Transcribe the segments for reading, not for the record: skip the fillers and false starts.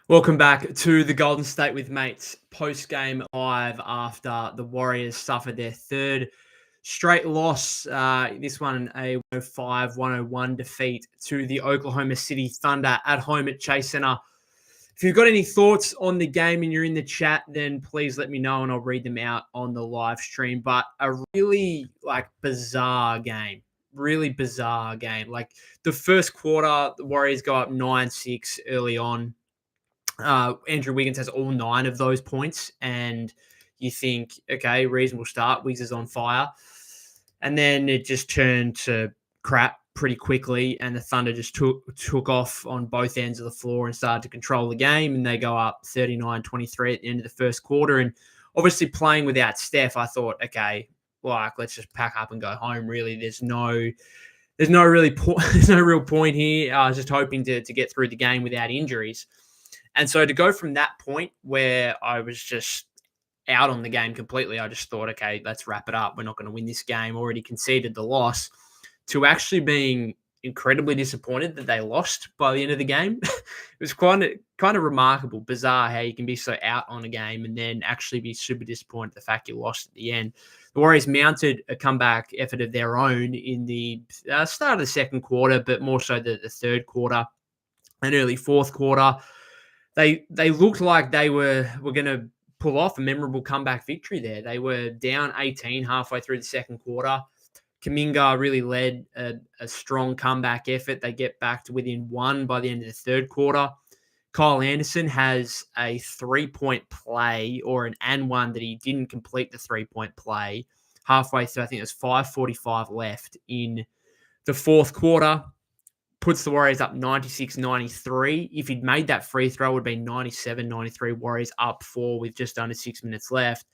Welcome back to the Golden State with Mates post-game live after the Warriors suffered their third straight loss. This one a 105-101 defeat to the Oklahoma City Thunder at home at Chase Center. If you've got any thoughts on the game and you're in the chat, then please let me know and I'll read them out on the live stream. But a really bizarre game. Really bizarre game. Like the first quarter, the Warriors go up 9-6 early on. Andrew Wiggins has all 9 of those points, and you think, okay, reasonable start. Wiggs is on fire. And then it just turned to crap pretty quickly, and the Thunder just took off on both ends of the floor and started to control the game, and they go up 39-23 at the end of the first quarter. And obviously playing without Steph, I thought, okay, let's just pack up and go home, really. There's no real point here. I was just hoping to get through the game without injuries. And so to go from that point where I was just out on the game completely, I just thought, okay, let's wrap it up. We're not going to win this game. Already conceded the loss, to actually being incredibly disappointed that they lost by the end of the game. It was kind of remarkable, bizarre how you can be so out on a game and then actually be super disappointed at the fact you lost at the end. The Warriors mounted a comeback effort of their own in the start of the second quarter, but more so the third quarter and early fourth quarter. They looked like they were going to pull off a memorable comeback victory there. They were down 18 halfway through the second quarter. Kuminga really led a strong comeback effort. They get back to within 1 by the end of the third quarter. Kyle Anderson has a 3-point play, or an and one that he didn't complete the 3-point play halfway through. I think it was 5:45 left in the fourth quarter. Puts the Warriors up 96-93. If he'd made that free throw, it would have been 97-93. Warriors up 4 with just under 6 minutes left.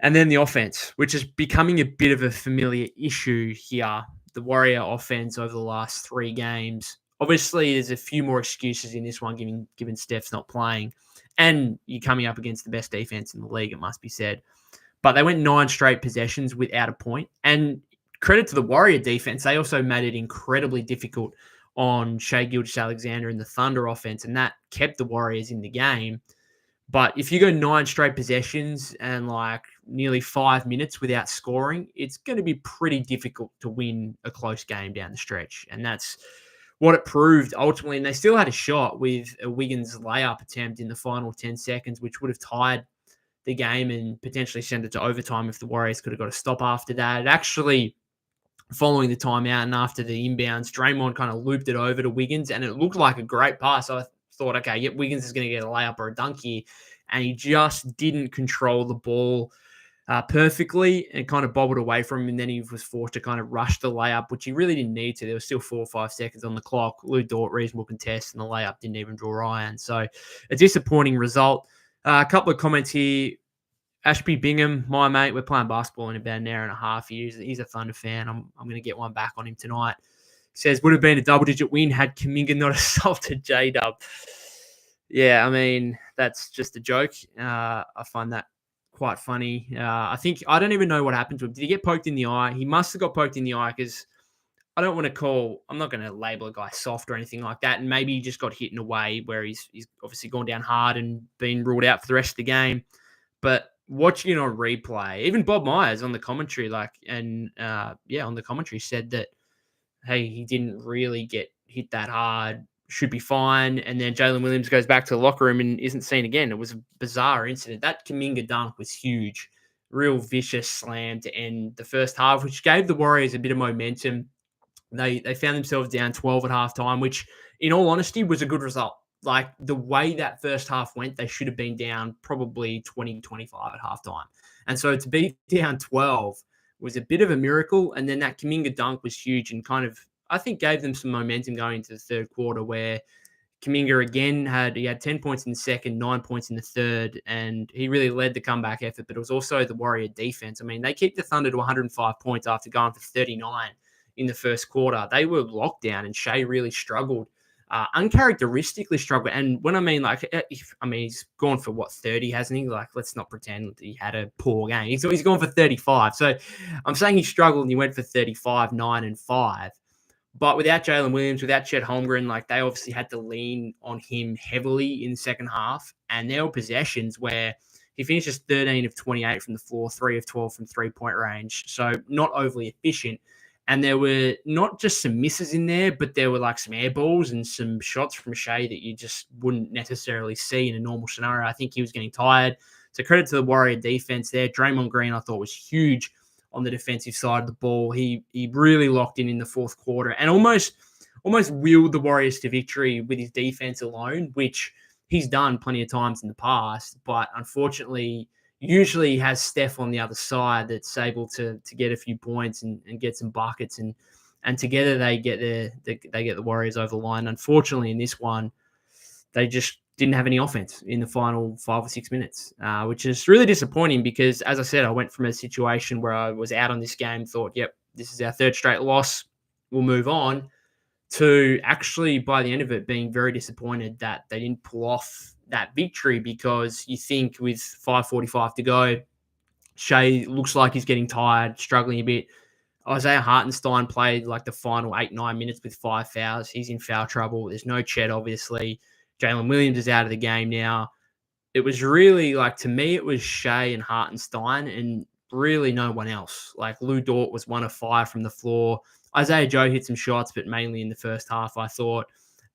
And then the offense, which is becoming a bit of a familiar issue here. The Warrior offense over the last 3 games. Obviously, there's a few more excuses in this one, given Steph's not playing. And you're coming up against the best defense in the league, it must be said. But they went 9 straight possessions without a point. And credit to the Warrior defense, they also made it incredibly difficult on Gilgeous-Alexander and the Thunder offense, and that kept the Warriors in the game. But if you go 9 straight possessions and nearly 5 minutes without scoring, it's going to be pretty difficult to win a close game down the stretch. And that's what it proved ultimately. And they still had a shot with a Wiggins layup attempt in the final 10 seconds, which would have tied the game and potentially sent it to overtime if the Warriors could have got a stop after that. It actually, following the timeout and after the inbounds, Draymond kind of looped it over to Wiggins, and it looked like a great pass. I thought, okay, Wiggins is going to get a layup or a dunk here, and he just didn't control the ball perfectly and kind of bobbled away from him, and then he was forced to kind of rush the layup, which he really didn't need to. There was still 4 or 5 seconds on the clock. Lou Dort, reasonable contest, and the layup didn't even draw iron. So a disappointing result. A couple of comments here. Ashby Bingham, my mate, we're playing basketball in about an hour and a half. He's a Thunder fan. I'm going to get one back on him tonight. He says, would have been a double-digit win had Kuminga not assaulted J-Dub. Yeah, I mean, that's just a joke. I find that quite funny. I don't even know what happened to him. Did he get poked in the eye? He must have got poked in the eye because I'm not going to label a guy soft or anything like that. And maybe he just got hit in a way where he's obviously gone down hard and been ruled out for the rest of the game. But watching it on replay, even Bob Myers on the commentary, on the commentary said that, hey, he didn't really get hit that hard, should be fine. And then Jalen Williams goes back to the locker room and isn't seen again. It was a bizarre incident. That Kuminga dunk was huge. Real vicious slam to end the first half, which gave the Warriors a bit of momentum. They found themselves down 12 at halftime, which, in all honesty, was a good result. The way that first half went, they should have been down probably 20-25 at halftime. And so to be down 12 was a bit of a miracle. And then that Kuminga dunk was huge and kind of, I think, gave them some momentum going into the third quarter, where Kuminga again had 10 points in the second, 9 points in the third, and he really led the comeback effort. But it was also the Warrior defense. I mean, they kept the Thunder to 105 points after going for 39 in the first quarter. They were locked down, and Shea really struggled. Uncharacteristically struggled. And when I mean, he's gone for 30, hasn't he? Let's not pretend that he had a poor game. He's gone for 35. So I'm saying he struggled and he went for 35, 9, and 5. But without Jalen Williams, without Chet Holmgren, like they obviously had to lean on him heavily in the second half. And there were possessions where he finishes 13 of 28 from the floor, 3 of 12 from 3-point range. So not overly efficient. And there were not just some misses in there, but there were like some air balls and some shots from Shea that you just wouldn't necessarily see in a normal scenario. I think he was getting tired. So credit to the Warrior defense there. Draymond Green, I thought, was huge on the defensive side of the ball. He really locked in the fourth quarter and almost willed the Warriors to victory with his defense alone, which he's done plenty of times in the past. But unfortunately, usually he has Steph on the other side that's able to get a few points and get some buckets, and together they get the Warriors over the line. Unfortunately, in this one, they just didn't have any offense in the final 5 or 6 minutes, which is really disappointing because, as I said, I went from a situation where I was out on this game, thought, yep, this is our third straight loss, we'll move on, to actually, by the end of it, being very disappointed that they didn't pull off that victory, because you think with 5:45 to go, Shea looks like he's getting tired, struggling a bit. Isaiah Hartenstein played like the final 8-9 minutes with 5 fouls. He's in foul trouble. There's no Chet, obviously. Jalen Williams is out of the game now. It was really like, to me, it was Shea and Hartenstein and really no one else. Like Lou Dort was 1 of 5 from the floor. Isaiah Joe hit some shots, but mainly in the first half, I thought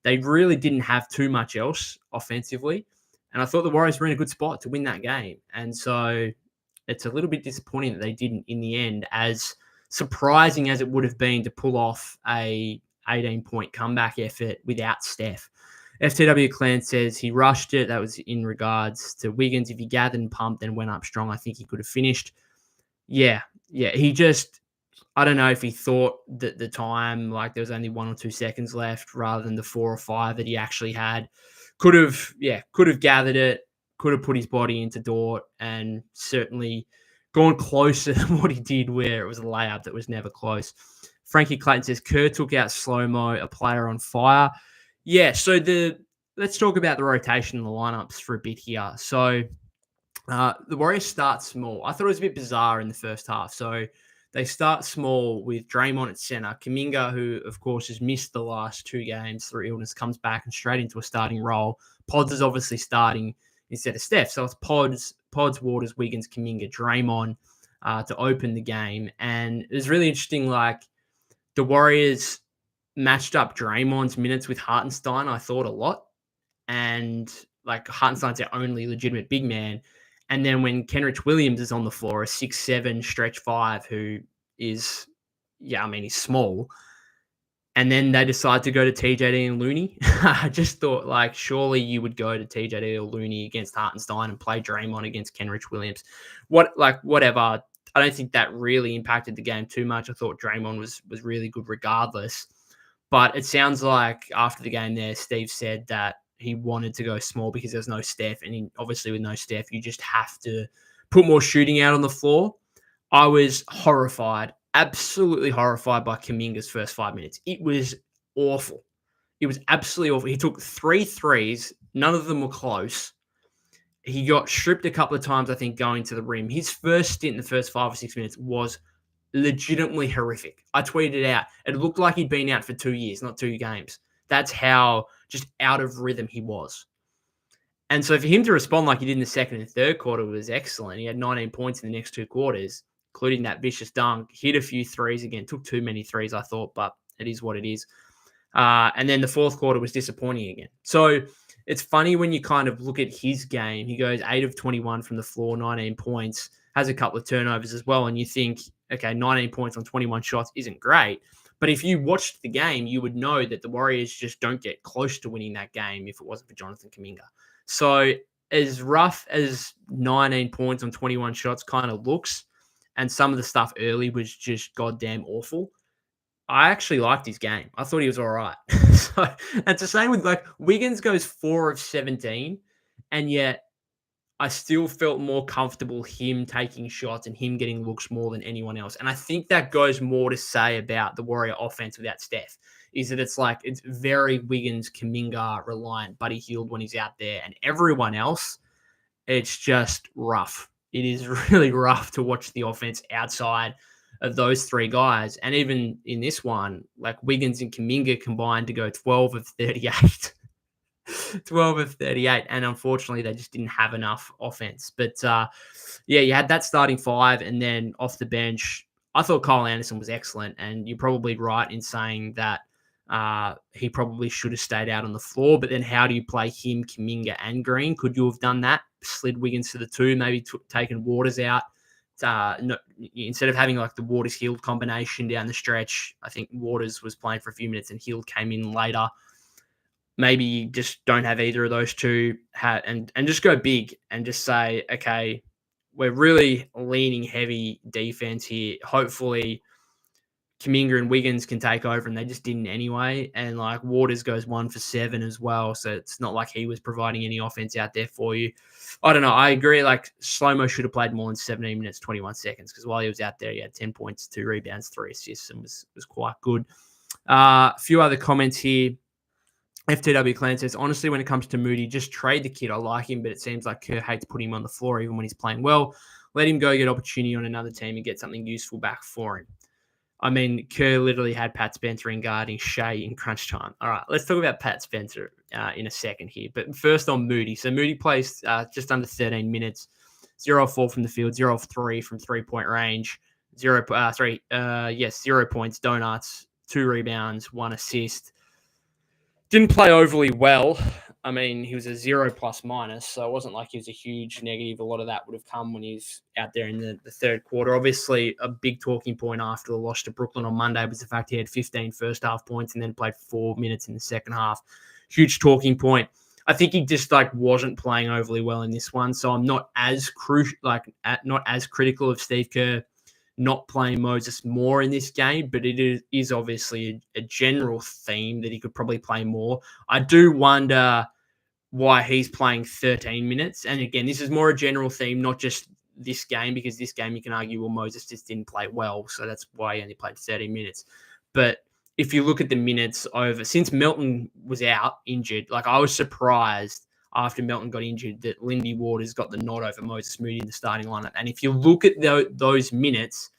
they really didn't have too much else offensively. And I thought the Warriors were in a good spot to win that game. And so it's a little bit disappointing that they didn't in the end, as surprising as it would have been to pull off a 18-point comeback effort without Steph. FTW Clan says he rushed it. That was in regards to Wiggins. If he gathered and pumped and went up strong, I think he could have finished. Yeah. He just, I don't know if he thought that the time, like there was only 1 or 2 seconds left rather than the 4 or 5 that he actually had. Could have gathered it, could have put his body into Dort, and certainly gone closer than what he did, where it was a layup that was never close. Frankie Clayton says Kerr took out slow-mo, a player on fire. Yeah, so let's talk about the rotation in the lineups for a bit here. So the Warriors start small. I thought it was a bit bizarre in the first half. So they start small with Draymond at center. Kuminga, who, of course, has missed the last 2 games through illness, comes back and straight into a starting role. Pods is obviously starting instead of Steph. So it's Pods, Waters, Wiggins, Kuminga, Draymond to open the game. And it was really interesting, like the Warriors matched up Draymond's minutes with Hartenstein, I thought, a lot. And like Hartenstein's their only legitimate big man. And then when Kenrich Williams is on the floor, a 6'7" stretch 5 who is, he's small. And then they decide to go to TJD and Looney. I just thought, like, surely you would go to TJD or Looney against Hartenstein and play Draymond against Kenrich Williams. Whatever. I don't think that really impacted the game too much. I thought Draymond was really good regardless. But it sounds like after the game there, Steve said that he wanted to go small because there's no Steph. And obviously with no Steph, you just have to put more shooting out on the floor. I was horrified, absolutely horrified by Kuminga's first 5 minutes. It was awful. It was absolutely awful. He took 3 threes. None of them were close. He got stripped a couple of times, I think, going to the rim. His first stint in the first 5 or 6 minutes was legitimately horrific. I tweeted it out. It looked like he'd been out for 2 years, not 2 games. That's how just out of rhythm he was. And so for him to respond like he did in the second and third quarter was excellent. He had 19 points in the next 2 quarters, including that vicious dunk, hit a few threes again, took too many threes, I thought, but it is what it is. And then the fourth quarter was disappointing again. So it's funny when you kind of look at his game. He goes 8 of 21 from the floor, 19 points, has a couple of turnovers as well. And you think, okay, 19 points on 21 shots isn't great. But if you watched the game, you would know that the Warriors just don't get close to winning that game if it wasn't for Jonathan Kuminga. So as rough as 19 points on 21 shots kind of looks, and some of the stuff early was just goddamn awful, I actually liked his game. I thought he was all right. So it's the same with, like, Wiggins goes 4 of 17, and yet I still felt more comfortable him taking shots and him getting looks more than anyone else. And I think that goes more to say about the Warrior offense without Steph, is that it's very Wiggins, Kuminga reliant, Buddy Hield when he's out there, and everyone else, it's just rough. It is really rough to watch the offense outside of those three guys. And even in this one, like Wiggins and Kuminga combined to go 12 of 38. 12 of 38. And unfortunately, they just didn't have enough offense. But yeah, you had that starting five. And then off the bench, I thought Kyle Anderson was excellent. And you're probably right in saying that he probably should have stayed out on the floor. But then how do you play him, Kuminga, and Green? Could you have done that? Slid Wiggins to the two, maybe taken Waters out. No, instead of having like the Waters Hield combination down the stretch, I think Waters was playing for a few minutes and Hield came in later. Maybe you just don't have either of those two and just go big and just say, okay, we're really leaning heavy defense here. Hopefully Kuminga and Wiggins can take over, and they just didn't anyway. And like Waters goes 1 for 7 as well. So it's not like he was providing any offense out there for you. I don't know. I agree. Like Slow-Mo should have played more than 17 minutes, 21 seconds, because while he was out there, he had 10 points, 2 rebounds, 3 assists, and was quite good. A few other comments here. FTW Clan says, honestly, when it comes to Moody, just trade the kid. I like him, but it seems like Kerr hates putting him on the floor even when he's playing well. Let him go get opportunity on another team and get something useful back for him. I mean, Kerr literally had Pat Spencer in guarding Shea in crunch time. All right, let's talk about Pat Spencer in a second here. But first on Moody. So Moody plays just under 13 minutes, 0 of 4 from the field, 0 of 3 from three-point range, 0 points, donuts, 2 rebounds, 1 assist. Didn't play overly well. I mean, he was a 0 plus minus, so it wasn't like he was a huge negative. A lot of that would have come when he's out there in the third quarter. Obviously, a big talking point after the loss to Brooklyn on Monday was the fact he had 15 first half points and then played 4 minutes in the second half. Huge talking point. I think he just wasn't playing overly well in this one, so I'm not as not as critical of Steve Kerr not playing Moses more in this game, but it is obviously a general theme that he could probably play more. I do wonder why he's playing 13 minutes. And again, this is more a general theme, not just this game, because this game you can argue, well, Moses just didn't play well, so that's why he only played 13 minutes. But if you look at the minutes over, since Melton was out injured, I was surprised after Melton got injured that Lindy Waters got the nod over Moses Moody in the starting lineup. And if you look at those minutes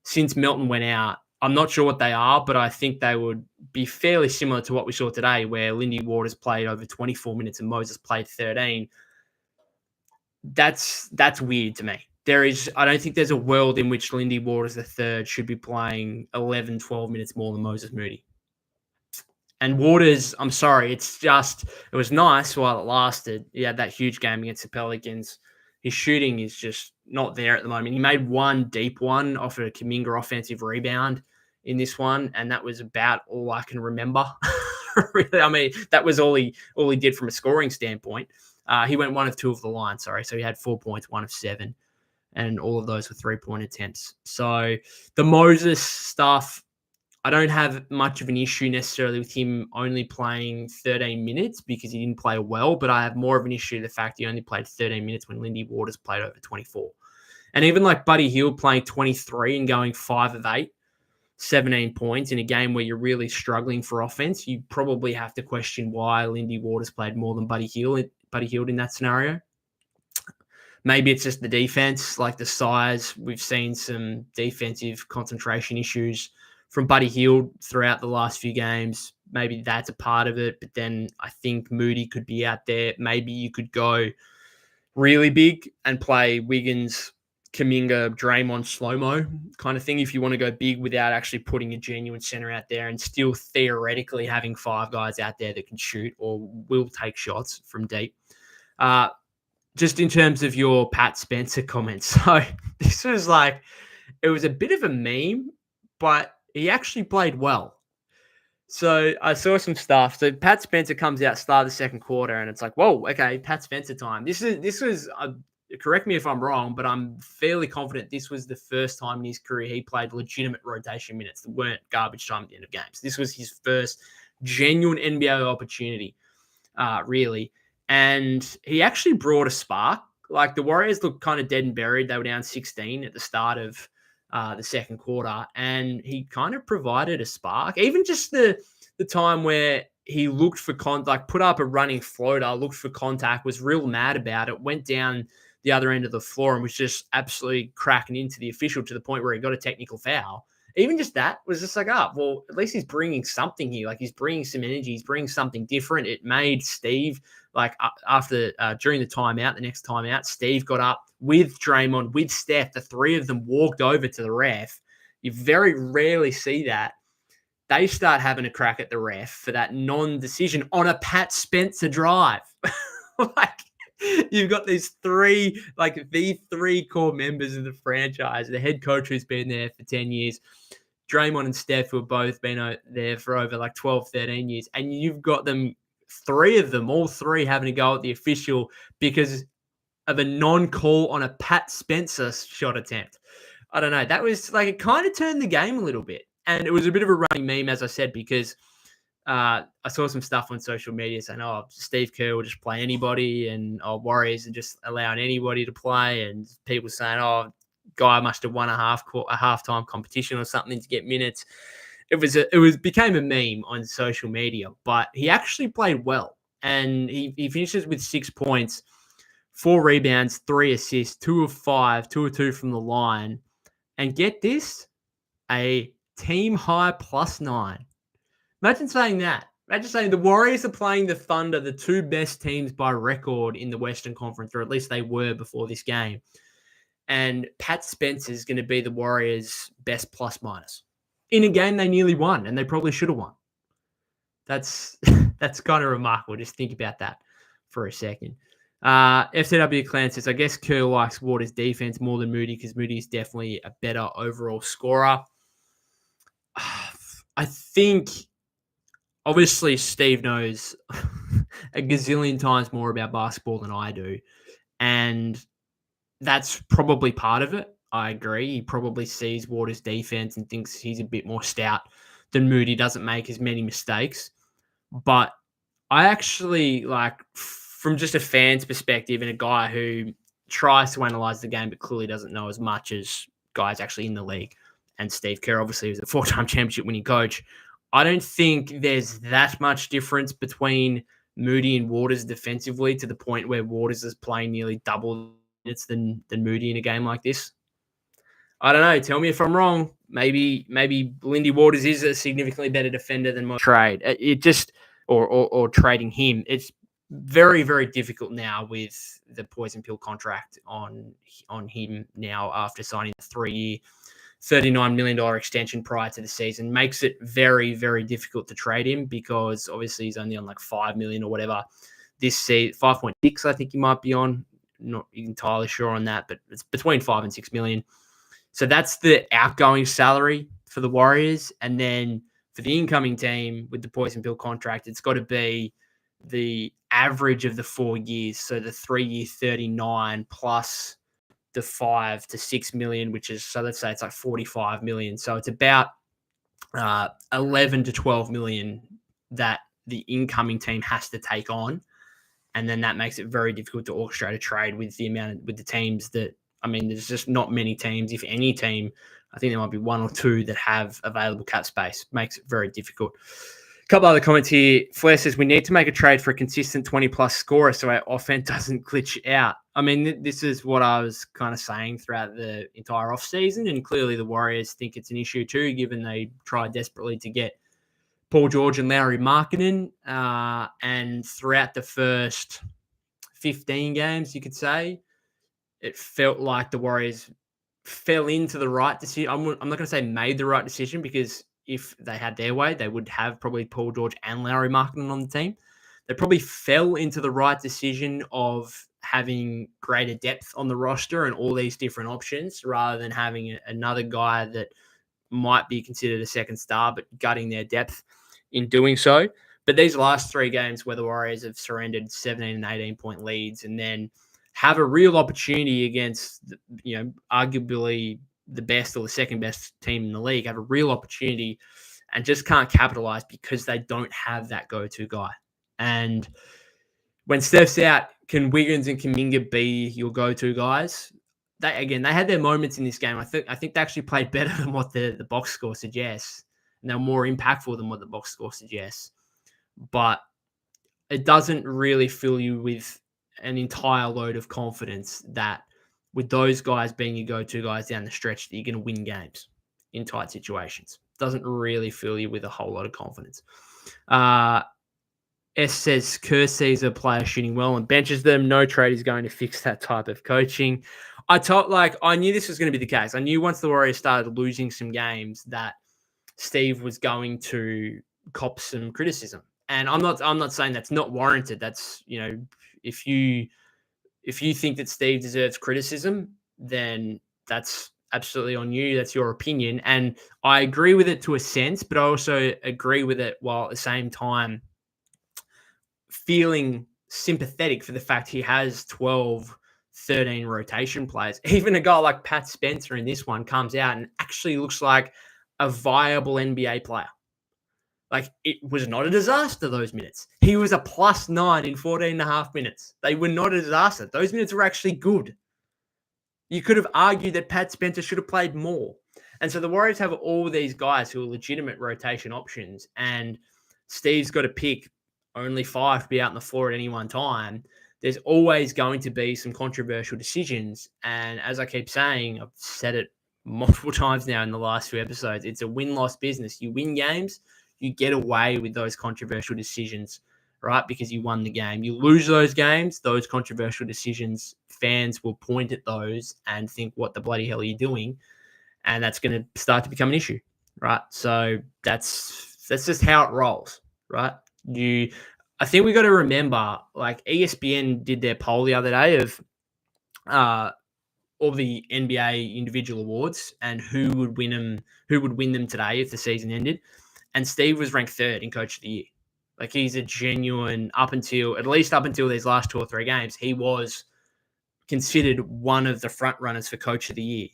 since Melton went out, I'm not sure what they are, but I think they would be fairly similar to what we saw today, where Lindy Waters played over 24 minutes and Moses played 13. That's weird to me. I don't think there's a world in which Lindy Waters III should be playing 11, 12 minutes more than Moses Moody. And Waters, I'm sorry, it was nice while it lasted. He had that huge game against the Pelicans. His shooting is just not there at the moment. He made one deep one off a Kuminga offensive rebound in this one, and that was about all I can remember. Really, I mean, that was all he did from a scoring standpoint. He went 1 of 2 of the line, sorry. So he had 4 points, 1 of 7, and all of those were 3-point attempts. So the Moses stuff, I don't have much of an issue necessarily with him only playing 13 minutes because he didn't play well, but I have more of an issue with the fact he only played 13 minutes when Lindy Waters played over 24. And even Buddy Hield playing 23 and going 5 of 8, 17 points in a game where you're really struggling for offense, you probably have to question why Lindy Waters played more than Buddy Hield in that scenario. Maybe it's just the defense, the size. We've seen some defensive concentration issues from Buddy Hield throughout the last few games. Maybe that's a part of it, but then I think Moody could be out there. Maybe you could go really big and play Wiggins, Kuminga, Draymond, Slow-Mo kind of thing if you want to go big without actually putting a genuine center out there and still theoretically having 5 guys out there that can shoot or will take shots from deep. Just in terms of your Pat Spencer comments. So this was it was a bit of a meme, but he actually played well. So I saw some stuff. So Pat Spencer comes out, start of the second quarter, and it's whoa, okay, Pat Spencer time. This was correct me if I'm wrong, but I'm fairly confident this was the first time in his career he played legitimate rotation minutes that weren't garbage time at the end of games. This was his first genuine NBA opportunity, really. And he actually brought a spark. The Warriors looked kind of dead and buried. They were down 16 at the start of the second quarter, and he kind of provided a spark. Even just the time where he looked for put up a running floater, looked for contact, was real mad about it, went down the other end of the floor and was just absolutely cracking into the official to the point where he got a technical foul. Even just that was just like, well, at least he's bringing something here. Like he's bringing some energy. He's bringing something different. It made Steve, like during the timeout, the next timeout, Steve got up with Draymond, with Steph. The three of them walked over to the ref. You very rarely see that. They start having a crack at the ref for that non-decision on a Pat Spencer drive. Like, you've got these three, like the three core members of the franchise, the head coach who's been there for 10 years, Draymond and Steph, who have both been there for over like 12, 13 years. And you've got them, all three having to go at the official because of a non-call on a Pat Spencer shot attempt. I don't know. That was like, it kind of turned the game a little bit. And it was a bit of a running meme, as I said, because I saw some stuff on social media saying, Steve Kerr will just play anybody and Warriors are just allowing anybody to play. And people saying, guy must have won a halftime competition or something to get minutes. It became a meme on social media, but he actually played well. And he finishes with 6 points, 4 rebounds, 3 assists, 2 of 5, 2 of 2 from the line. And get this, a team high +9. Imagine saying that. Imagine saying the Warriors are playing the Thunder, the two best teams by record in the Western Conference, or at least they were before this game. And Pat Spencer is going to be the Warriors' best +- in a game they nearly won, and they probably should have won. That's kind of remarkable. Just think about that for a second. FTW Clan says, I guess Kerr likes Waters' defense more than Moody because Moody is definitely a better overall scorer. I think, obviously, Steve knows a gazillion times more about basketball than I do. And that's probably part of it. I agree. He probably sees Waters' defense and thinks he's a bit more stout than Moody, doesn't make as many mistakes. But I actually, like, from just a fan's perspective and a guy who tries to analyze the game but clearly doesn't know as much as guys actually in the league, and Steve Kerr obviously was a 4-time championship winning coach, I don't think there's that much difference between Moody and Waters defensively to the point where Waters is playing nearly double minutes than Moody in a game like this. I don't know. Tell me if I'm wrong. Maybe Lindy Waters is a significantly better defender than my trade. It just or trading him. It's very, very difficult now with the poison pill contract on him now after signing a 3-year, $39 million extension prior to the season. Makes it very, very difficult to trade him because obviously he's only on like $5 million or whatever this season. 5.6, I think he might be on. Not entirely sure on that, but it's between 5 and 6 million. So that's the outgoing salary for the Warriors. And then for the incoming team with the poison pill contract, it's got to be the average of the 4 years. So the 3-year 39 plus the 5 to 6 million, which is, so let's say it's like 45 million. So it's about 11 to 12 million that the incoming team has to take on. And then that makes it very difficult to orchestrate a trade with the teams that, I mean, there's just not many teams, if any team. I think there might be 1 or 2 that have available cap space. Makes it very difficult. A couple other comments here. Flair says, we need to make a trade for a consistent 20-plus scorer so our offense doesn't glitch out. I mean, this is what I was kind of saying throughout the entire offseason, and clearly the Warriors think it's an issue too, given they tried desperately to get Paul George and Lauri Markkanen, and throughout the first 15 games, you could say, it felt like the Warriors fell into the right decision. I'm not going to say made the right decision, because if they had their way, they would have probably Paul George and Lauri Markkanen on the team. They probably fell into the right decision of having greater depth on the roster and all these different options, rather than having another guy that might be considered a second star, but gutting their depth in doing so. But these last 3 games where the Warriors have surrendered 17 and 18 point leads and then have a real opportunity against, arguably the best or the second best team in the league, have a real opportunity and just can't capitalize because they don't have that go-to guy. And when Steph's out, can Wiggins and Kuminga be your go-to guys? They had their moments in this game. I think they actually played better than what the box score suggests, and they're more impactful than what the box score suggests. But it doesn't really fill you with an entire load of confidence that with those guys being your go-to guys down the stretch, that you're going to win games in tight situations. Doesn't really fill you with a whole lot of confidence. S says Kerr sees a player shooting well and benches them. No trade is going to fix that type of coaching. I knew this was going to be the case. I knew once the Warriors started losing some games that Steve was going to cop some criticism. And I'm not saying that's not warranted. That's, if you think that Steve deserves criticism, then that's absolutely on you. That's your opinion. And I agree with it to a sense, but I also agree with it while at the same time feeling sympathetic for the fact he has 12, 13 rotation players. Even a guy like Pat Spencer in this one comes out and actually looks like a viable NBA player. Like, it was not a disaster, those minutes. He was a +9 in 14 and a half minutes. They were not a disaster. Those minutes were actually good. You could have argued that Pat Spencer should have played more. And so the Warriors have all these guys who are legitimate rotation options, and Steve's got to pick only 5 to be out on the floor at any one time. There's always going to be some controversial decisions. And as I keep saying, I've said it multiple times now in the last few episodes, it's a win-loss business. You win games, you get away with those controversial decisions, right? Because you won the game. You lose those games, those controversial decisions, fans will point at those and think, what the bloody hell are you doing? And that's going to start to become an issue, right? So that's just how it rolls, right? I think we got to remember, like, ESPN did their poll the other day of all the NBA individual awards and who would win them today if the season ended. And Steve was ranked 3rd in Coach of the Year. Like, he's a genuine, at least up until these last 2 or 3 games, he was considered one of the front runners for Coach of the Year.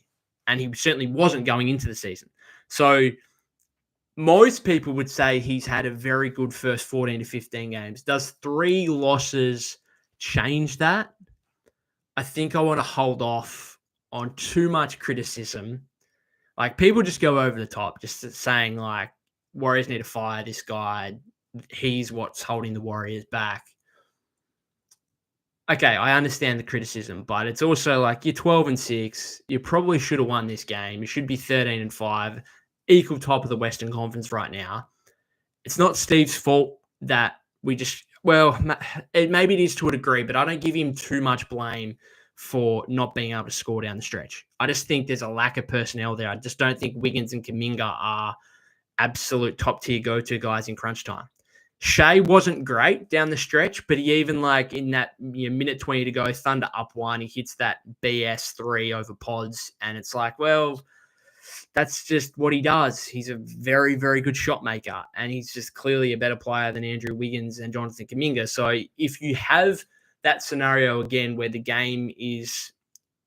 And he certainly wasn't going into the season. So most people would say he's had a very good first 14 to 15 games. Does 3 losses change that? I think I want to hold off on too much criticism. Like, people just go over the top, just saying, like, Warriors need to fire this guy. He's what's holding the Warriors back. Okay, I understand the criticism, but it's also like, you're 12-6. You probably should have won this game. You should be 13-5, equal top of the Western Conference right now. It's not Steve's fault that maybe it is to a degree, but I don't give him too much blame for not being able to score down the stretch. I just think there's a lack of personnel there. I just don't think Wiggins and Kuminga are absolute top-tier go-to guys in crunch time. Shea wasn't great down the stretch, but he even, like, in that minute 20 to go, Thunder up 1, he hits that BS 3 over pods, and it's like, well, that's just what he does. He's a very, very good shot maker, and he's just clearly a better player than Andrew Wiggins and Jonathan Kuminga. So if you have that scenario again where the game is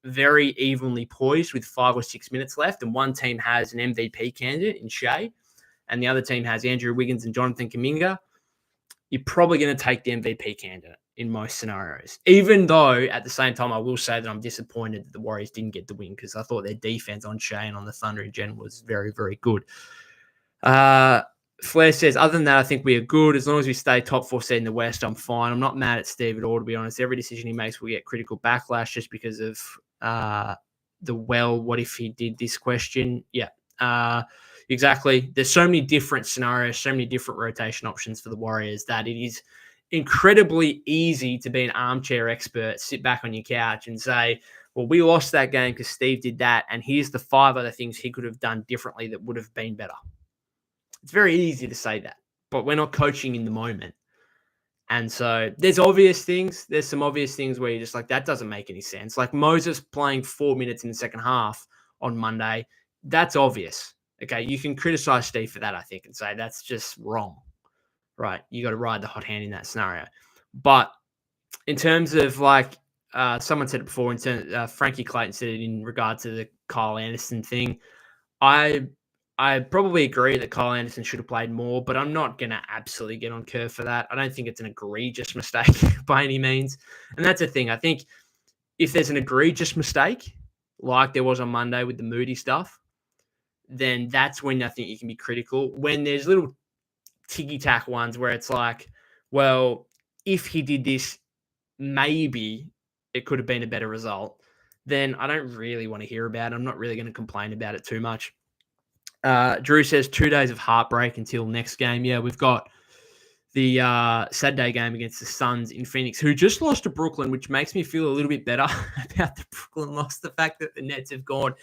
very evenly poised with 5 or 6 minutes left, and one team has an MVP candidate in Shea, and the other team has Andrew Wiggins and Jonathan Kuminga, you're probably going to take the MVP candidate in most scenarios. Even though, at the same time, I will say that I'm disappointed that the Warriors didn't get the win, because I thought their defense on Shea and on the Thunder in general was very, very good. Flair says, other than that, I think we are good. As long as we stay top 4 seed in the West, I'm fine. I'm not mad at Steve at all, to be honest. Every decision he makes will get critical backlash just because of what if he did this question? Yeah. Exactly. There's so many different scenarios, so many different rotation options for the Warriors that it is incredibly easy to be an armchair expert, sit back on your couch and say, well, we lost that game because Steve did that, and here's the 5 other things he could have done differently that would have been better. It's very easy to say that, but we're not coaching in the moment. And so there's obvious things. There's some obvious things where you're just like, that doesn't make any sense. Like Moses playing 4 minutes in the second half on Monday, that's obvious. Okay, you can criticize Steve for that, I think, and say that's just wrong, right? You got to ride the hot hand in that scenario. But in terms of, like, someone said it before, Frankie Clayton said it in regard to the Kyle Anderson thing. I probably agree that Kyle Anderson should have played more, but I'm not going to absolutely get on Kerr for that. I don't think it's an egregious mistake by any means. And that's the thing. I think if there's an egregious mistake, like there was on Monday with the Moody stuff, then that's when I think you can be critical. When there's little ticky-tack ones where it's like, well, if he did this, maybe it could have been a better result, then I don't really want to hear about it. I'm not really going to complain about it too much. Drew says 2 days of heartbreak until next game. Yeah, we've got the Saturday game against the Suns in Phoenix, who just lost to Brooklyn, which makes me feel a little bit better about the Brooklyn loss. The fact that the Nets have gone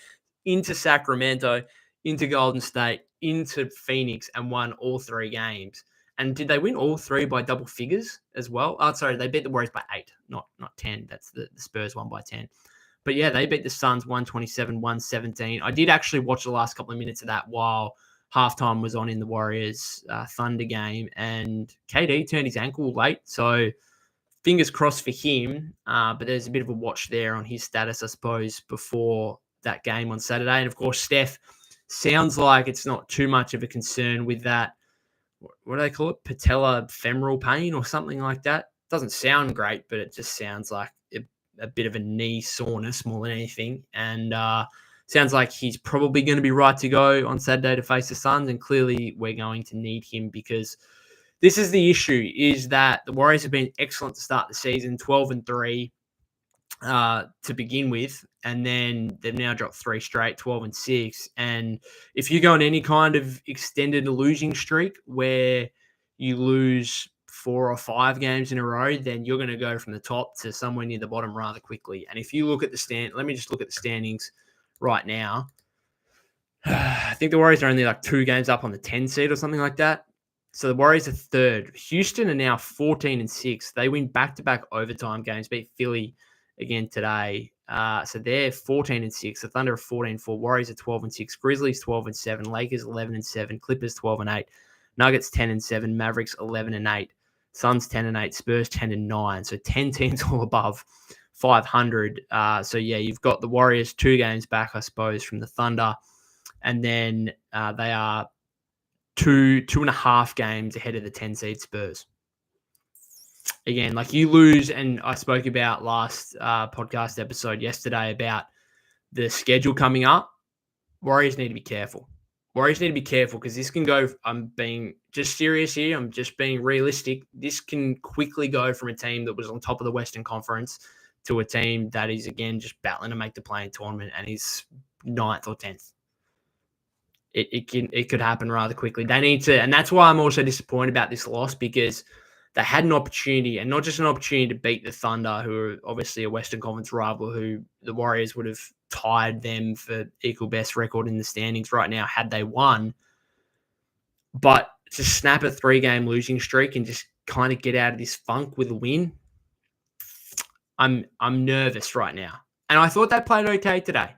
into Sacramento, into Golden State, into Phoenix, and won all 3 games. And did they win all 3 by double figures as well? Oh, sorry, they beat the Warriors by 8, not 10. That's the Spurs won by 10. But yeah, they beat the Suns 127-117. I did actually watch the last couple of minutes of that while halftime was on in the Warriors Thunder game, and KD turned his ankle late, so fingers crossed for him. But there's a bit of a watch there on his status, I suppose, before that game on Saturday. And of course, Steph sounds like it's not too much of a concern with that. What do they call it? Patella femoral pain or something like that. Doesn't sound great, but it just sounds like a bit of a knee soreness more than anything. And sounds like he's probably going to be right to go on Saturday to face the Suns. And clearly we're going to need him, because this is the issue, is that the Warriors have been excellent to start the season, 12-3 to begin with. And then they've now dropped 3 straight, 12-6. And if you go on any kind of extended losing streak where you lose 4 or 5 games in a row, then you're going to go from the top to somewhere near the bottom rather quickly. And if you look at let me just look at the standings right now. I think the Warriors are only like 2 games up on the 10 seed or something like that. So the Warriors are 3rd. Houston are now 14-6. They win back-to-back overtime games, beat Philly again today. So they're 14-6. The Thunder are 14-4. Warriors are 12-6. Grizzlies 12-7. Lakers 11-7. Clippers 12-8. Nuggets 10-7. Mavericks 11-8. Suns 10-8. Spurs 10-9. So 10 teams all above 500. So yeah, you've got the Warriors 2 games back, I suppose, from the Thunder, and then they are 2.5 games ahead of the 10 seed Spurs. Again, like you lose, and I spoke about last podcast episode yesterday about the schedule coming up. Warriors need to be careful. Warriors need to be careful, because this can go, I'm being just serious here, I'm just being realistic. This can quickly go from a team that was on top of the Western Conference to a team that is, again, just battling to make the play-in tournament and is 9th or 10th. It could happen rather quickly. They need to, and that's why I'm also disappointed about this loss, because they had an opportunity, and not just an opportunity to beat the Thunder, who are obviously a Western Conference rival, who the Warriors would have tied them for equal best record in the standings right now had they won, but to snap a 3-game losing streak and just kind of get out of this funk with a win. I'm nervous right now. And I thought they played okay today.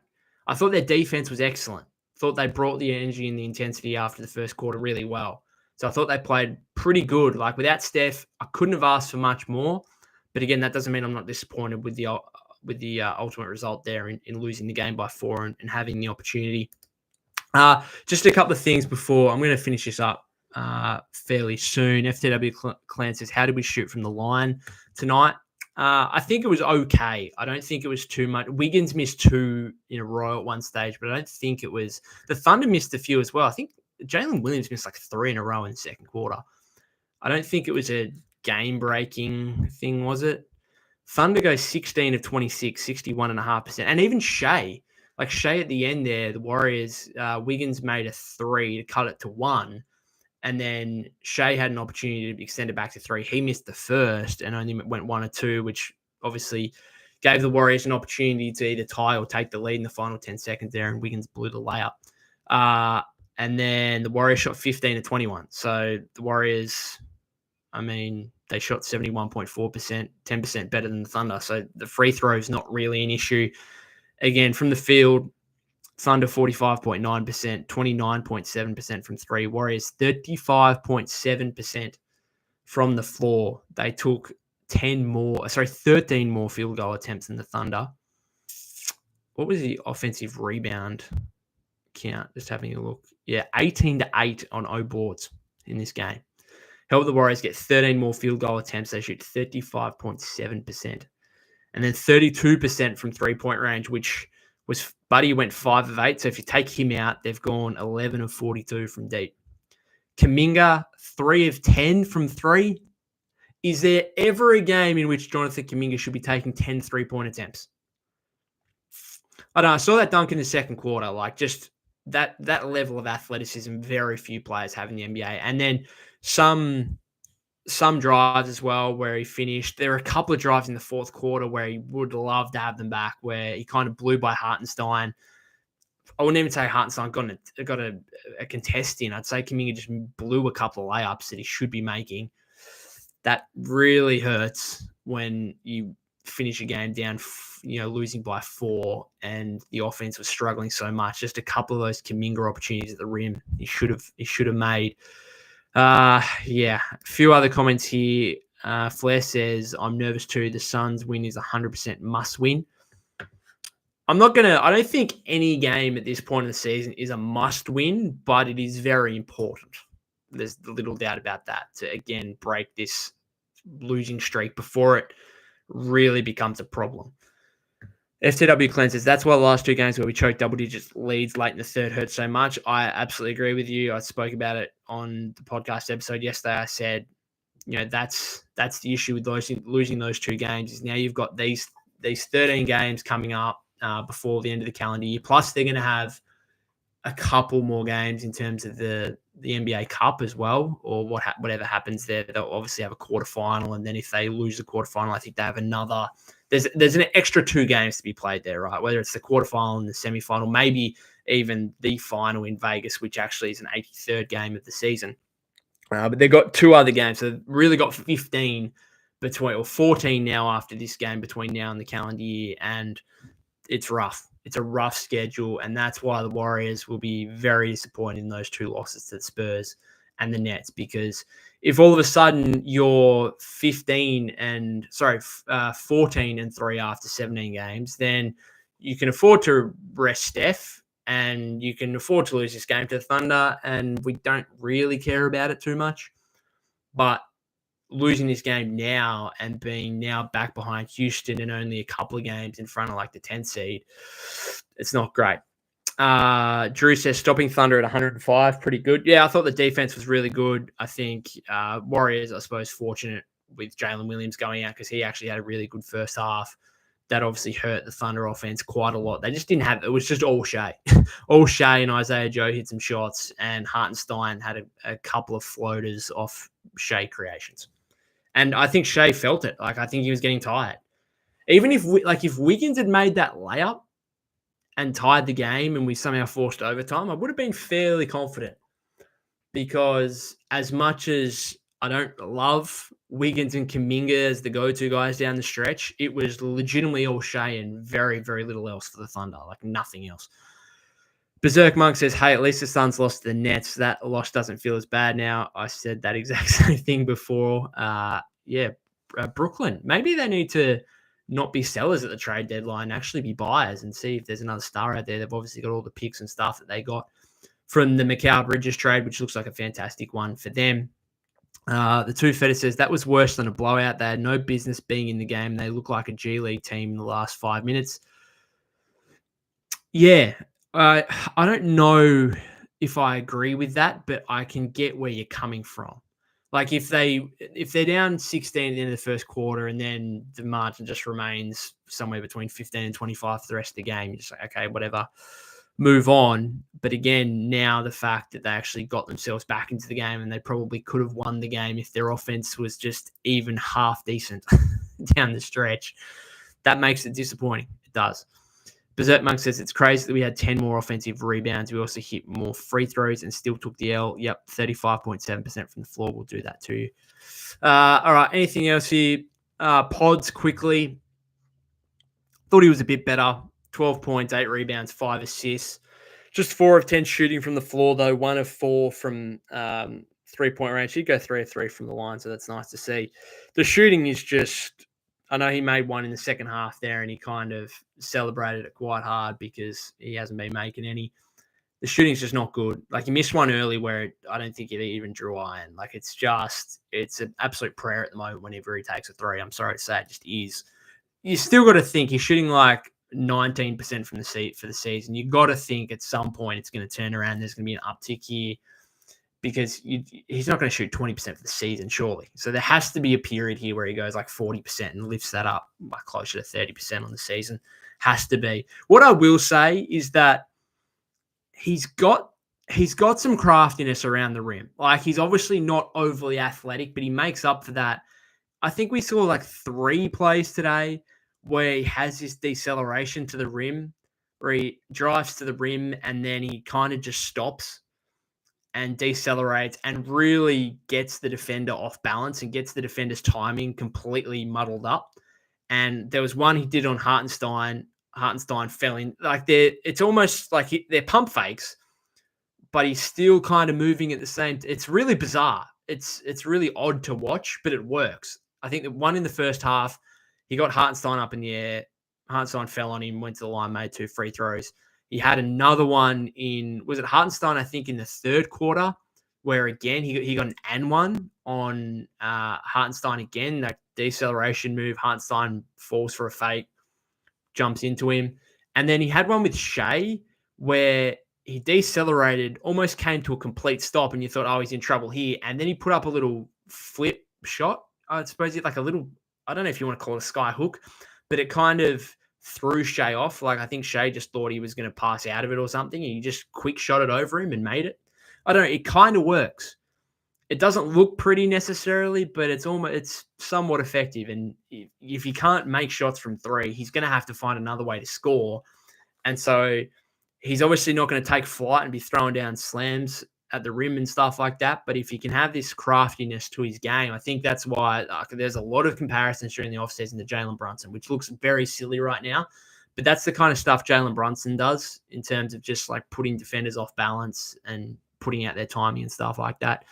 I thought their defense was excellent. Thought they brought the energy and the intensity after the first quarter really well. So I thought they played pretty good. Like, without Steph, I couldn't have asked for much more. But again, that doesn't mean I'm not disappointed with the ultimate result there in losing the game by 4 and having the opportunity. Just a couple of things before I'm going to finish this up fairly soon. FTW Clan says, how did we shoot from the line tonight? I think it was okay. I don't think it was too much. Wiggins missed 2 in a row at one stage, but I don't think it was. The Thunder missed a few as well. I think Jalen Williams missed like 3 in a row in the second quarter. I don't think it was a game-breaking thing, was it? Thunder goes 16 of 26, 61.5%. And even Shea at the end there, the Warriors, Wiggins made a 3 to cut it to 1. And then Shea had an opportunity to extend it back to 3. He missed the first and only went 1 or 2, which obviously gave the Warriors an opportunity to either tie or take the lead in the final 10 seconds there, and Wiggins blew the layup. And then the Warriors shot 15 of 21. So the Warriors, they shot 71.4%, 10% better than the Thunder. So the free throw is not really an issue. Again, from the field, Thunder 45.9%, 29.7% from 3. Warriors 35.7% from the floor. They took 13 more field goal attempts than the Thunder. What was the offensive rebound count? Just having a look. Yeah, 18-8 on 0 boards in this game. Helped the Warriors get 13 more field goal attempts. They shoot 35.7%. And then 32% from 3-point range, which was Buddy went 5 of 8. So if you take him out, they've gone 11 of 42 from deep. Kuminga, 3 of 10 from 3. Is there ever a game in which Jonathan Kuminga should be taking 10 3-point attempts? I don't know. I saw that dunk in the second quarter. Like, just that level of athleticism, very few players have in the NBA. And then some drives as well where he finished. There were a couple of drives in the fourth quarter where he would love to have them back, where he kind of blew by Hartenstein. I wouldn't even say Hartenstein got a contest in. I'd say Kuminga just blew a couple of layups that he should be making. That really hurts when you finish a game down, losing by 4, and the offense was struggling so much. Just a couple of those Kuminga opportunities at the rim he should have made. A few other comments here. Flair says, I'm nervous too. The Suns win is 100% must win. I don't think any game at this point in the season is a must win, but it is very important. There's little doubt about that, to again break this losing streak before it really becomes a problem. FTW Cleanse says, that's why the last 2 games where we choked double digits leads late in the third hurt so much. I absolutely agree with you. I spoke about it on the podcast episode yesterday. I said, that's the issue with losing those 2 games, is now you've got these 13 games coming up before the end of the calendar year. Plus, they're going to have a couple more games in terms of the NBA Cup as well, or whatever happens there. They'll obviously have a quarterfinal, and then if they lose the quarterfinal, I think they have another. There's an extra 2 games to be played there, right? Whether it's the quarterfinal and the semifinal, maybe even the final in Vegas, which actually is an 83rd game of the season. But they've got 2 other games, so they've really got 15 between, or 14 now after this game between now and the calendar year, and it's rough. It's a rough schedule, and that's why the Warriors will be very disappointed in those 2 losses to the Spurs and the Nets, because if all of a sudden you're 14 and 3 after 17 games, then you can afford to rest Steph, and you can afford to lose this game to the Thunder, and we don't really care about it too much. But losing this game now and being now back behind Houston and only a couple of games in front of like the 10th seed, it's not great. Drew says, stopping Thunder at 105, pretty good. Yeah, I thought the defense was really good. I think Warriors, I suppose, fortunate with Jalen Williams going out, because he actually had a really good first half. That obviously hurt the Thunder offense quite a lot. They just didn't have – it was just all Shea. All Shea and Isaiah Joe hit some shots, and Hartenstein had a couple of floaters off Shea creations. And I think Shea felt it. Like, I think he was getting tired. Even if Wiggins had made that layup and tied the game and we somehow forced overtime, I would have been fairly confident, because as much as I don't love Wiggins and Kuminga as the go-to guys down the stretch, it was legitimately all Shea and very, very little else for the Thunder, like nothing else. Berserk Monk says, hey, at least the Suns lost to the Nets. That loss doesn't feel as bad now. I said that exact same thing before. Brooklyn. Maybe they need to not be sellers at the trade deadline, actually be buyers and see if there's another star out there. They've obviously got all the picks and stuff that they got from the Mikal Bridges trade, which looks like a fantastic one for them. The Two Feta says, that was worse than a blowout. They had no business being in the game. They look like a G League team in the last 5 minutes. Yeah, I don't know if I agree with that, but I can get where you're coming from. Like, if they're down 16 at the end of the first quarter, and then the margin just remains somewhere between 15 and 25 for the rest of the game, you're just like, okay, whatever, move on. But again, now the fact that they actually got themselves back into the game, and they probably could have won the game if their offense was just even half decent down the stretch, that makes it disappointing. It does. Berserk Monk says, it's crazy that we had 10 more offensive rebounds. We also hit more free throws and still took the L. Yep, 35.7% from the floor will do that to you. All right, anything else here? Pods, quickly. Thought he was a bit better. 12 points, 8 rebounds, 5 assists. Just 4 of 10 shooting from the floor, though. 1 of 4 from three-point range. He'd go 3 of 3 from the line, so that's nice to see. The shooting is just... I know he made one in the second half there, and he kind of celebrated it quite hard because he hasn't been making any. The shooting's just not good. Like, he missed one early where I don't think it even drew iron. Like, it's an absolute prayer at the moment whenever he takes a 3. I'm sorry to say, it just is. You still got to think he's shooting like 19% from the seat for the season. You got to think at some point it's going to turn around. There's going to be an uptick here. because he's not going to shoot 20% for the season, surely. So there has to be a period here where he goes like 40% and lifts that up like closer to 30% on the season. Has to be. What I will say is that he's got some craftiness around the rim. Like, he's obviously not overly athletic, but he makes up for that. I think we saw like 3 plays today where he has this deceleration to the rim, where he drives to the rim and then he kind of just stops and decelerates and really gets the defender off balance and gets the defender's timing completely muddled up. And there was one he did on Hartenstein. Hartenstein fell in. Like, it's almost like they're pump fakes, but he's still kind of moving at the same. It's really bizarre. It's really odd to watch, but it works. I think the one in the first half, he got Hartenstein up in the air. Hartenstein fell on him, went to the line, made 2 free throws. He had another one was it Hartenstein, I think, in the third quarter, where again he got an and one on Hartenstein again, that deceleration move. Hartenstein falls for a fake, jumps into him. And then he had one with Shea where he decelerated, almost came to a complete stop, and you thought, oh, he's in trouble here. And then he put up a little flip shot. I suppose it's like a little, I don't know if you want to call it a sky hook, but it kind of threw Shea off. Like, I think Shea just thought he was going to pass out of it or something. And he just quick shot it over him and made it. I don't know. It kind of works. It doesn't look pretty necessarily, but it's somewhat effective. And if he can't make shots from 3, he's going to have to find another way to score. And so he's obviously not going to take flight and be throwing down slams at the rim and stuff like that. But if he can have this craftiness to his game, I think that's why there's a lot of comparisons during the offseason to Jalen Brunson, which looks very silly right now. But that's the kind of stuff Jalen Brunson does in terms of just like putting defenders off balance and putting out their timing and stuff like that.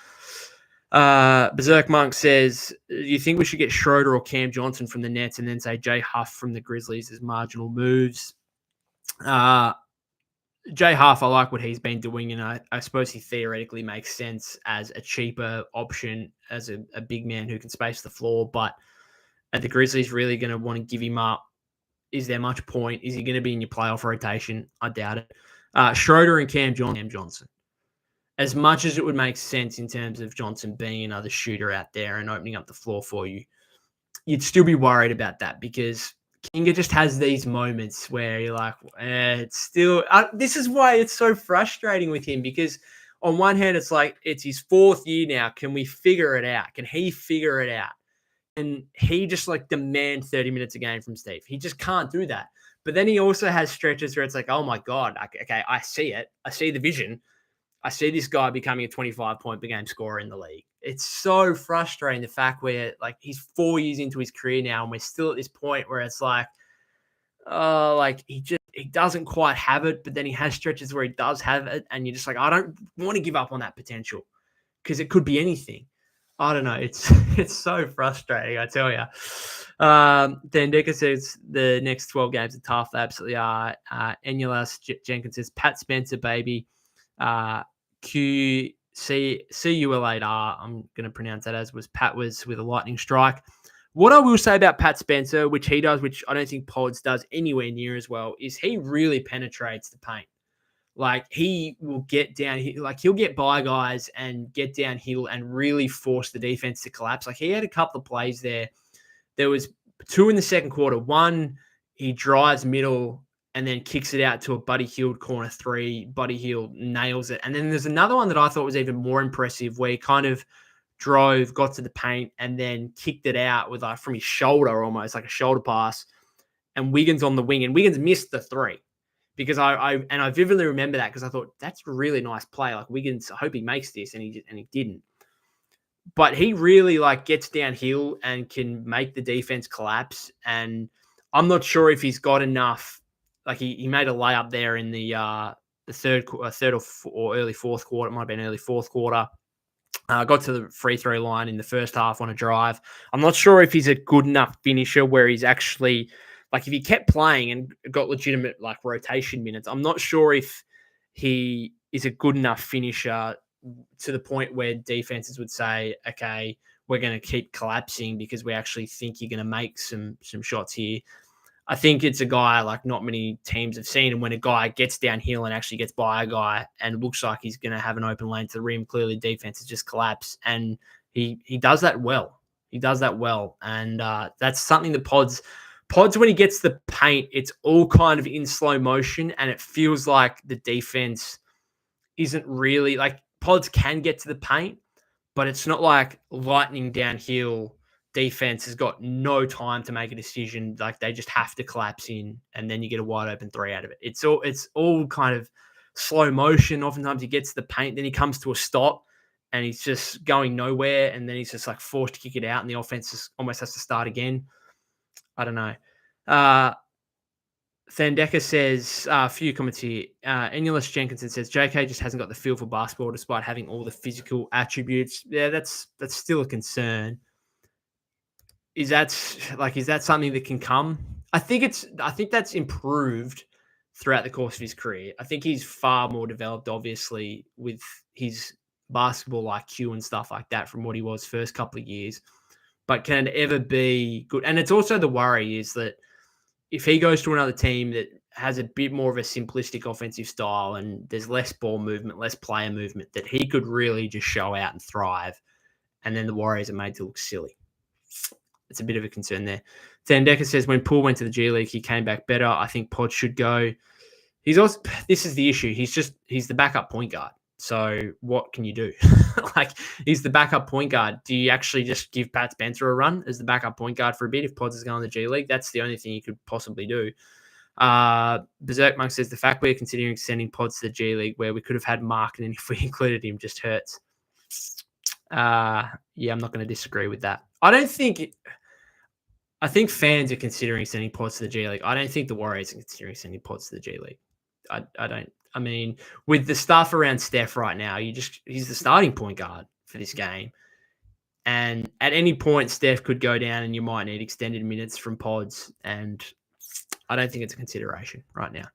Berserk Monk says, you think we should get Schroeder or Cam Johnson from the Nets and then say Jay Huff from the Grizzlies as marginal moves? Jay Huff, I like what he's been doing, and I suppose he theoretically makes sense as a cheaper option as a big man who can space the floor. But are the Grizzlies really going to want to give him up? Is there much point? Is he going to be in your playoff rotation? I doubt it. Schroeder and Cam Johnson. As much as it would make sense in terms of Johnson being another shooter out there and opening up the floor for you, you'd still be worried about that because Kinga just has these moments where you're like, it's still this is why it's so frustrating with him, because on one hand, it's like, it's his 4th year now. Can we figure it out? Can he figure it out? And he just like demand 30 minutes a game from Steve. He just can't do that. But then he also has stretches where it's like, oh my God, okay, I see it. I see the vision. I see this guy becoming a 25-point per game scorer in the league. It's so frustrating, the fact where like he's 4 years into his career now and we're still at this point where it's like, like he doesn't quite have it, but then he has stretches where he does have it. And you're just like, I don't want to give up on that potential because it could be anything. I don't know. It's so frustrating, I tell you. Dan Decker says the next 12 games are tough. They absolutely are. Enulas Jenkins says, Pat Spencer, baby. QCUL8R, I'm going to pronounce that as Pat was with a lightning strike. What I will say about Pat Spencer, which he does, which I don't think Pods does anywhere near as well, is he really penetrates the paint. Like, he will get down, he'll get by guys and get downhill and really force the defense to collapse. Like, he had a couple of plays there. There was 2 in the second quarter. One, he drives middle and then kicks it out to a Buddy Hield corner 3. Buddy Hield nails it. And then there's another one that I thought was even more impressive where he kind of drove, got to the paint, and then kicked it out with like from his shoulder, almost like a shoulder pass. And Wiggins on the wing, and Wiggins missed the 3 because I vividly remember that because I thought that's a really nice play. Like, Wiggins, I hope he makes this, and he didn't. But he really like gets downhill and can make the defense collapse. And I'm not sure if he's got enough. Like, he made a layup there in the third or early fourth quarter. It might have been early fourth quarter. Got to the free throw line in the first half on a drive. I'm not sure if he's a good enough finisher where he's actually, like, if he kept playing and got legitimate like rotation minutes, I'm not sure if he is a good enough finisher to the point where defenses would say, okay, we're going to keep collapsing because we actually think you're going to make some shots here. I think it's a guy like not many teams have seen. And when a guy gets downhill and actually gets by a guy and looks like he's going to have an open lane to the rim, clearly defense has just collapsed. And he does that well. He does that well. And that's something that Pods, when he gets the paint, it's all kind of in slow motion. And it feels like the defense isn't really like Pods can get to the paint, but it's not like lightning downhill. Defense has got no time to make a decision. Like they just have to collapse in, and then you get a wide open three out of it. It's all kind of slow motion. Oftentimes he gets the paint, then he comes to a stop, and he's just going nowhere, and then he's just like forced to kick it out, and the offense almost has to start again. I don't know. Thandeka says, a few comments here. Enulus Jenkinson says, JK just hasn't got the feel for basketball despite having all the physical attributes. Yeah, that's still a concern. Is that something that can come? I think that's improved throughout the course of his career. I think he's far more developed, obviously, with his basketball IQ and stuff like that from what he was first couple of years. But can it ever be good? And it's also the worry is that if he goes to another team that has a bit more of a simplistic offensive style and there's less ball movement, less player movement, that he could really just show out and thrive. And then the Warriors are made to look silly. It's a bit of a concern there. Thandeka says, when Poole went to the G League, he came back better. I think Pod should go. This is the issue. He's the backup point guard. So what can you do? Like, he's the backup point guard. Do you actually just give Pat Spencer a run as the backup point guard for a bit if Pods is going to the G League? That's the only thing you could possibly do. Berserk Monk says, the fact we're considering sending Pods to the G League where we could have had Mark, and if we included him just hurts. Yeah, I'm not going to disagree with that. I think fans are considering sending Pods to the G League. I don't think the Warriors are considering sending Pods to the G League. I don't. I mean, with the stuff around Steph right now, he's the starting point guard for this game. And at any point, Steph could go down and you might need extended minutes from Pods. And I don't think it's a consideration right now.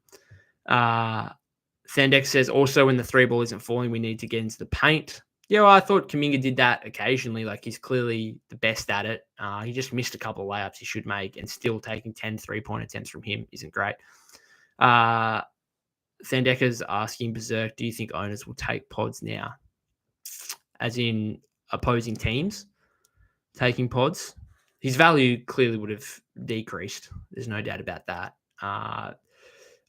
Thandex says, also when the three ball isn't falling, we need to get into the paint. Yeah, well, I thought Kuminga did that occasionally. Like, he's clearly the best at it. He just missed a couple of layups he should make, and still taking 10 3-point attempts from him isn't great. Thandeka's asking Berserk, do you think owners will take Pods now? As in opposing teams taking Pods? His value clearly would have decreased. There's no doubt about that. I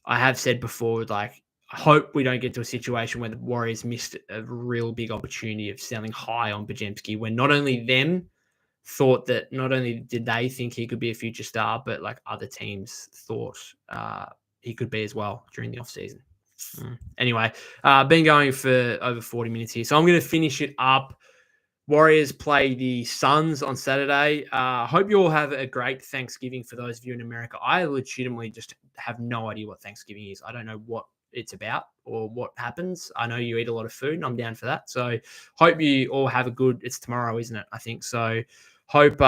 have said before, like, I hope we don't get to a situation where the Warriors missed a real big opportunity of selling high on Bajemski, when not only them thought that, not only did they think he could be a future star, but like other teams thought he could be as well during the offseason. Anyway, been going for over 40 minutes here, so I'm going to finish it up. Warriors play the Suns on Saturday. Hope you all have a great Thanksgiving for those of you in America. I legitimately just have no idea what Thanksgiving is. I don't know what it's about or what happens. I know you eat a lot of food and I'm down for that. So hope you all have it's tomorrow, isn't it? I think so. Hope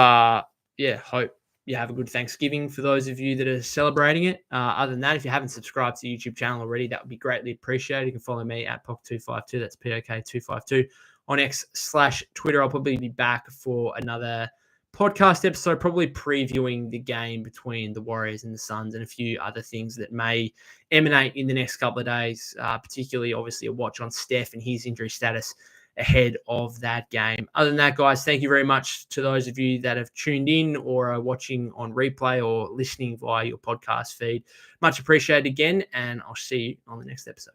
you have a good Thanksgiving for those of you that are celebrating it. Other than that, if you haven't subscribed to the YouTube channel already, that would be greatly appreciated. You can follow me at POK252. That's POK252 on X/Twitter. I'll probably be back for another podcast episode, probably previewing the game between the Warriors and the Suns and a few other things that may emanate in the next couple of days, particularly obviously a watch on Steph and his injury status ahead of that game. Other than that, guys, thank you very much to those of you that have tuned in or are watching on replay or listening via your podcast feed. Much appreciated again, and I'll see you on the next episode.